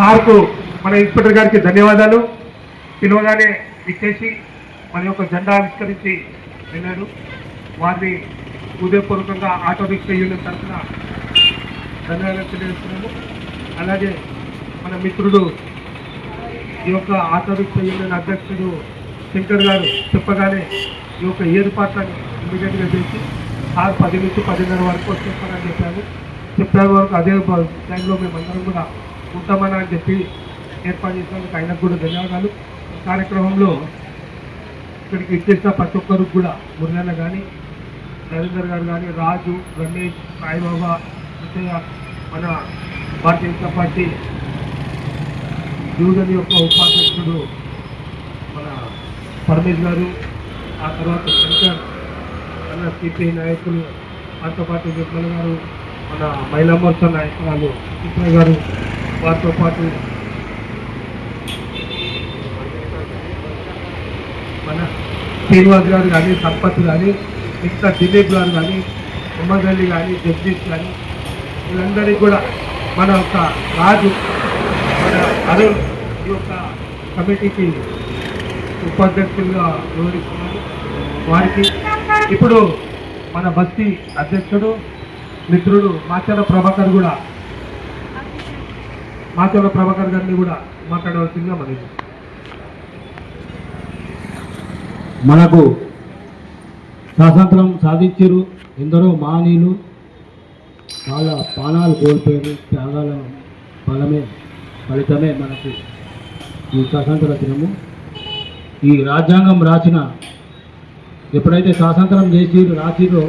సార్కు మన ఇన్స్పెక్టర్ గారికి ధన్యవాదాలు. పిలువగానే ఇచ్చేసి మన యొక్క జెండా ఆవిష్కరించి వెళ్ళారు. వారిని హృదయపూర్వకంగా ఆటో రిక్షా యూనియన్ తరఫున ధన్యవాదాలు తెలియజేస్తున్నాము. అలాగే మన మిత్రుడు ఈ యొక్క ఆటో రిక్షా యూనియన్ అధ్యక్షుడు శంకర్ గారు చెప్పగానే ఈ యొక్క ఏర్పాట్లను ఇమీడియట్గా చేసి సార్ 10 నుంచి 10:30 వరకు వచ్చేస్తానని చెప్పే వరకు అదే టైంలో మేమందరం కూడా ఉంటామని అని చెప్పి ఏర్పాటు చేసినందుకు ఆయనకు కూడా ధన్యవాదాలు. కార్యక్రమంలో ఇక్కడికి ఇచ్చేసిన ప్రతి ఒక్కరికి కూడా మురళన్న కానీ, రవీందర్ గారు కానీ, రాజు, రమేష్, సాయిబాబా, మన భారతీయ జనతా పార్టీ యూనియన్ యొక్క ఉపాధ్యక్షుడు మన పరమేష్ గారు, ఆ తర్వాత శంకర్ మన సిపిఐ నాయకులు, వారితో పాటు నిర్మల గారు, మన మహిళా మోర్చా నాయకురాలు కృష్ణ గారు, వారితో పాటు మన శ్రీనివాస్ గారు కానీ, సంపత్ కానీ, మిగతా దిలీప్ గారు కానీ, మొహమ్మద్ అలీ కానీ, జగదీష్ కానీ, వీళ్ళందరికీ కూడా మన యొక్క రాజు, మన అరుణ్ ఈ యొక్క కమిటీకి ఉపాధ్యక్షులుగా వివరిస్తున్నారు. వారికి ఇప్పుడు మన బస్తీ అధ్యక్షుడు మిత్రుడు మాచర్ల ప్రభాకర్ గారిని కూడా మాట్లాడవలసిందిగా మనకు స్వాతంత్రం సాధించారు. ఎందరో మహనీయులు వాళ్ళ ప్రాణాలు కోల్పోయారు. త్యాగాల ఫలితమే మనకు ఈ స్వాతంత్ర దినము. ఈ రాజ్యాంగం ఎప్పుడైతే స్వాతంత్రం రాసిరో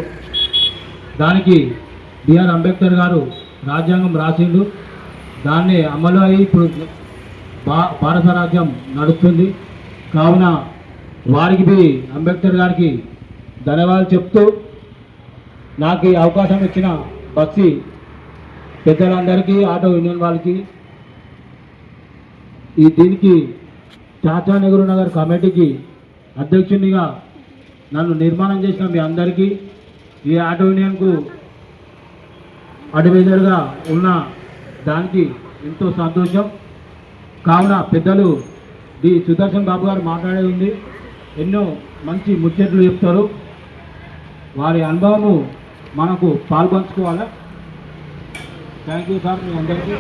దానికి బిఆర్ అంబేద్కర్ గారు రాజ్యాంగం రాసిండు. దాన్ని అమలు అయ్యి ఇప్పుడు భారత రాజ్యం నడుస్తుంది. కావున వారికి అంబేద్కర్ గారికి ధన్యవాదాలు చెప్తూ నాకు ఈ అవకాశం ఇచ్చిన బస్సీ పెద్దలందరికీ, ఆటో యూనియన్ వాళ్ళకి, దీనికి చాచా నెహ్రూ నగర్ కమిటీకి అధ్యక్షునిగా నన్ను నిర్మాణం చేసిన మీ అందరికీ, ఈ ఆటో యూనియన్కు అడ్వైజర్గా ఉన్న దానికి ఎంతో సంతోషం. కావున పెద్దలు డి సుదర్శన్ బాబు గారు మాట్లాడేది ఉంది. ఎన్నో మంచి ముచ్చట్లు చెప్తారు. వారి అనుభవము మనకు పాల్పంచుకోవాలా. థ్యాంక్ యూ సార్ మీ అందరికీ.